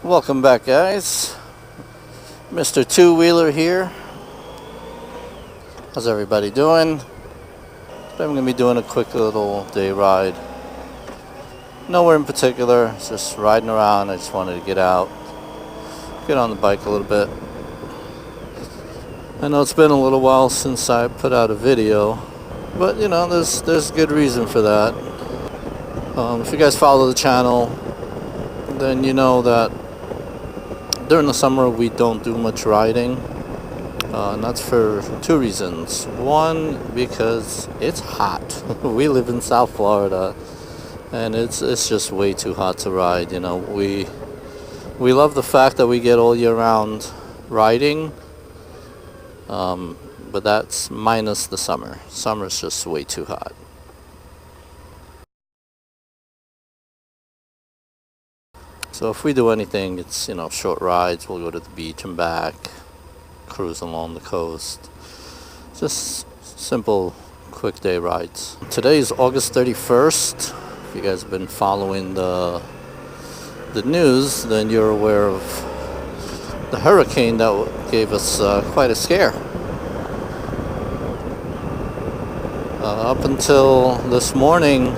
Welcome back, guys. Mr. Two-Wheeler here. How's everybody doing? I'm going to be doing a quick little day ride. Nowhere in particular, just riding around. I just wanted to get out, get on the bike a little bit. I know it's been a little while since I put out a video, but you know, there's good reason for that. If you guys follow the channel, then you know that during the summer we don't do much riding, and that's for two reasons. One, because it's hot. We live in South Florida, and it's just way too hot to ride. You know, we love the fact that we get all year round riding, but that's minus the summer. Summer's just way too hot. So if we do anything, it's, you know, short rides. We'll go to the beach and back, cruise along the coast. Just simple, quick day rides. Today is August 31st. If you guys have been following the news, then you're aware of the hurricane that gave us quite a scare. Up until this morning,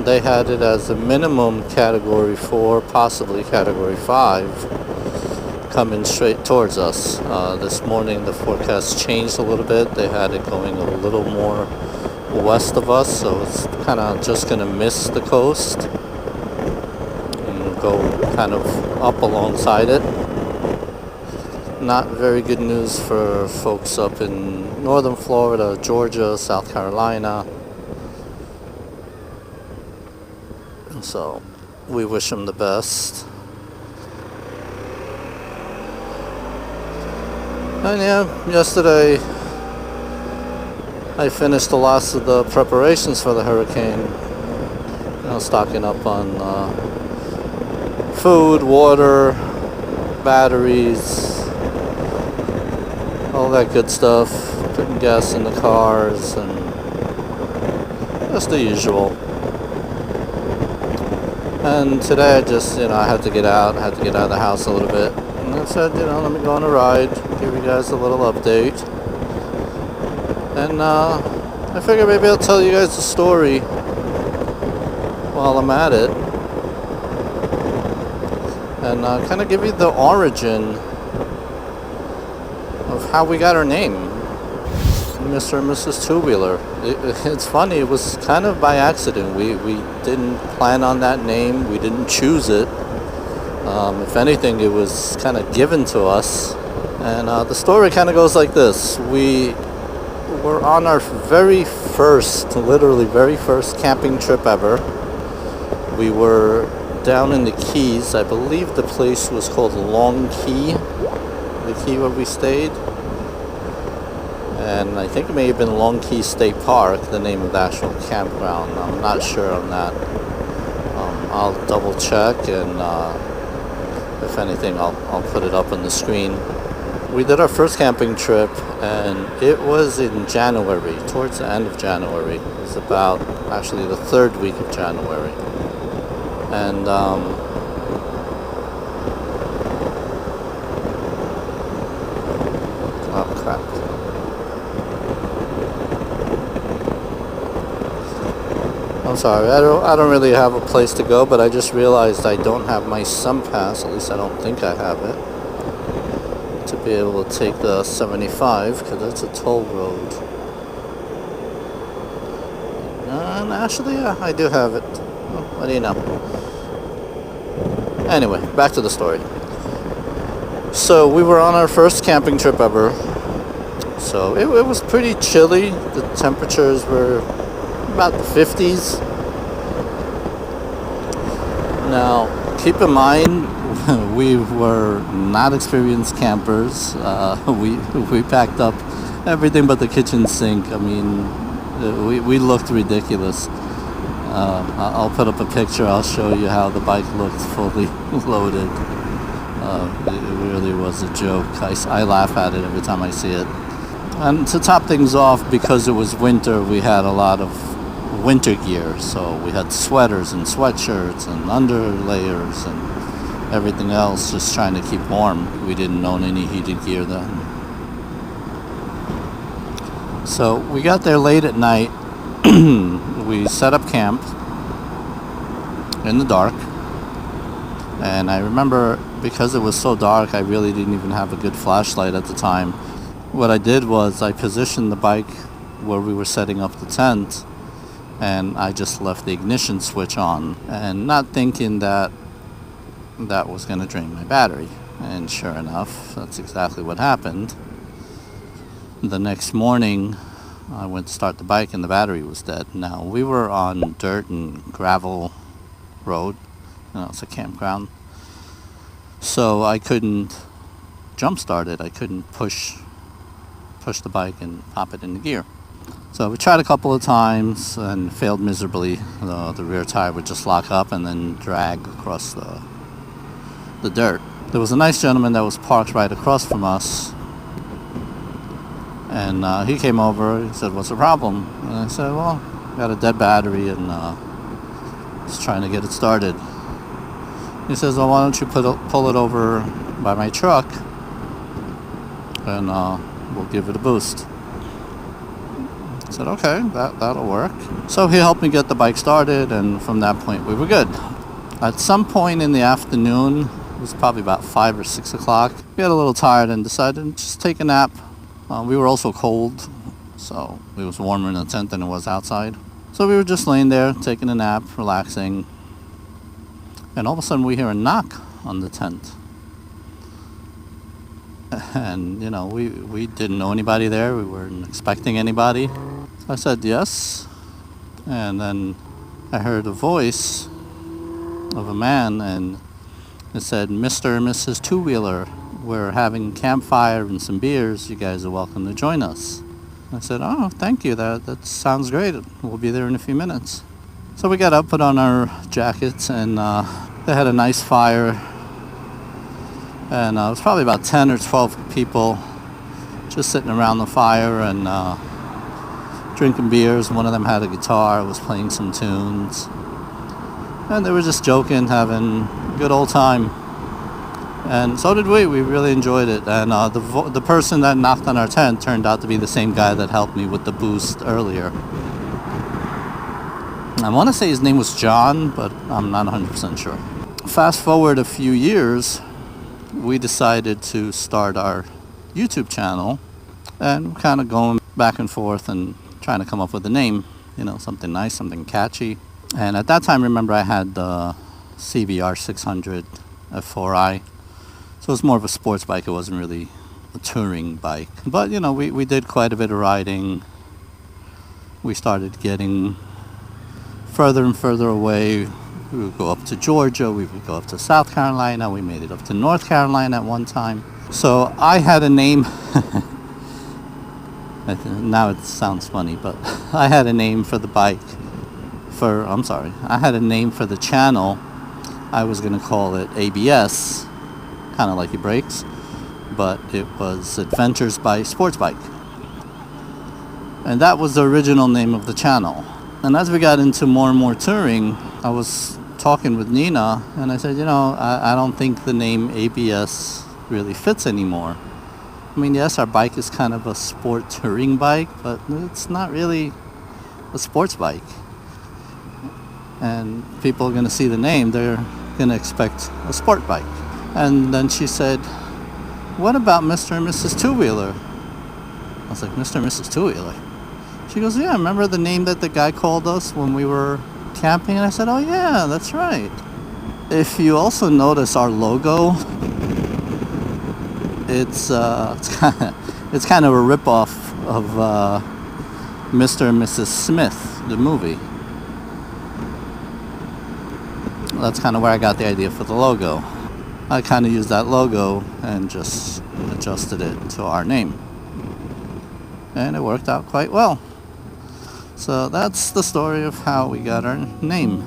they had it as a minimum category 4, possibly category 5, coming straight towards us. This morning the forecast changed a little bit. They had it going a little more west of us, so it's kind of just going to miss the coast and go kind of up alongside it. Not very good news for folks up in northern Florida, Georgia, South Carolina. So we wish them the best. And yeah, yesterday I finished the last of the preparations for the hurricane. You know, stocking up on food, water, batteries, all that good stuff. Putting gas in the cars and just the usual. And today I just, you know, I had to get out of the house a little bit. And I said, you know, let me go on a ride, give you guys a little update. And I figured maybe I'll tell you guys a story while I'm at it. And kind of give you the origin of how we got our name, Mr. and Mrs. Two-Wheeler. It's funny, it was kind of by accident. We didn't plan on that name. We didn't choose it. If anything, it was kind of given to us. And the story kind of goes like this. We were on our literally very first camping trip ever. We were down in the Keys. I believe the place was called Long Key, the key where we stayed. And I think it may have been Long Key State Park, the name of the actual campground. I'm not sure on that. I'll double check, and if anything, I'll put it up on the screen. We did our first camping trip, and it was in January, towards the end of January. It was about actually the third week of January. And oh crap. I'm sorry, I don't really have a place to go, but I just realized I don't have my SunPass, at least I don't think I have it, to be able to take the 75, because that's a toll road. And actually, yeah, I do have it. Oh, what do you know? Anyway, back to the story. So we were on our first camping trip ever. So it was pretty chilly. The temperatures were about the 50s. Now, keep in mind, we were not experienced campers. We packed up everything but the kitchen sink. I mean, we looked ridiculous. I'll put up a picture. I'll show you how the bike looked fully loaded. It really was a joke. I laugh at it every time I see it. And to top things off, because it was winter, we had a lot of winter gear. So we had sweaters and sweatshirts and underlayers and everything else, just trying to keep warm. We didn't own any heated gear then. So we got there late at night. We set up camp in the dark. And I remember, because it was so dark, I really didn't even have a good flashlight at the time. What I did was I positioned the bike where we were setting up the tent, and I just left the ignition switch on, and not thinking that that was going to drain my battery. And sure enough, that's exactly what happened. The next morning, I went to start the bike and the battery was dead. Now, we were on dirt and gravel road. It's a campground. So I couldn't jump start it. I couldn't push the bike and pop it into gear. So we tried a couple of times and failed miserably. The rear tire would just lock up and then drag across the dirt. There was a nice gentleman that was parked right across from us. And he came over. He said, "What's the problem?" And I said, "Well, got a dead battery and just trying to get it started." He says, "Well, why don't you pull it over by my truck and we'll give it a boost." I said, "Okay, that'll work." So he helped me get the bike started, and from that point we were good. At some point in the afternoon, it was probably about 5 or 6 o'clock, we got a little tired and decided to just take a nap. We were also cold, so it was warmer in the tent than it was outside. So we were just laying there, taking a nap, relaxing. And all of a sudden we hear a knock on the tent. And, we didn't know anybody there. We weren't expecting anybody. So I said yes. And then I heard a voice of a man, and it said, "Mr. and Mrs. Two-Wheeler, we're having campfire and some beers. You guys are welcome to join us." I said, "Oh, thank you. That sounds great. We'll be there in a few minutes." So we got up, put on our jackets, and they had a nice fire. And it was probably about 10 or 12 people just sitting around the fire and drinking beers. One of them had a guitar, was playing some tunes. And they were just joking, having a good old time. And so did we. We really enjoyed it. And the person that knocked on our tent turned out to be the same guy that helped me with the boost earlier. I want to say his name was John, but I'm not 100% sure. Fast forward a few years, we decided to start our YouTube channel, and kind of going back and forth and trying to come up with a name, something nice, something catchy. And at that time, remember, I had the CBR 600 F4i, so it was more of a sports bike. It wasn't really a touring bike. But, we did quite a bit of riding. We started getting further and further away. We would go up to Georgia, we would go up to South Carolina, we made it up to North Carolina at one time. So I had a name, now it sounds funny, but I had a name for the bike, I had a name for the channel. I was going to call it ABS, kind of like your brakes, but it was Adventures by Sports Bike. And that was the original name of the channel. And as we got into more and more touring, I was talking with Nina, and I said, I don't think the name ABS really fits anymore. I mean, yes, our bike is kind of a sport touring bike, but it's not really a sports bike. And people are going to see the name, they're going to expect a sport bike. And then she said, "What about Mr. and Mrs. Two-Wheeler?" I was like, "Mr. and Mrs. Two-Wheeler?" She goes, "Yeah, remember the name that the guy called us when we were camping?" And I said, "Oh yeah, that's right." If you also notice our logo, it's kind of a ripoff of Mr. and Mrs. Smith, the movie. That's kind of where I got the idea for the logo. I kind of used that logo and just adjusted it to our name. And it worked out quite well. So that's the story of how we got our name.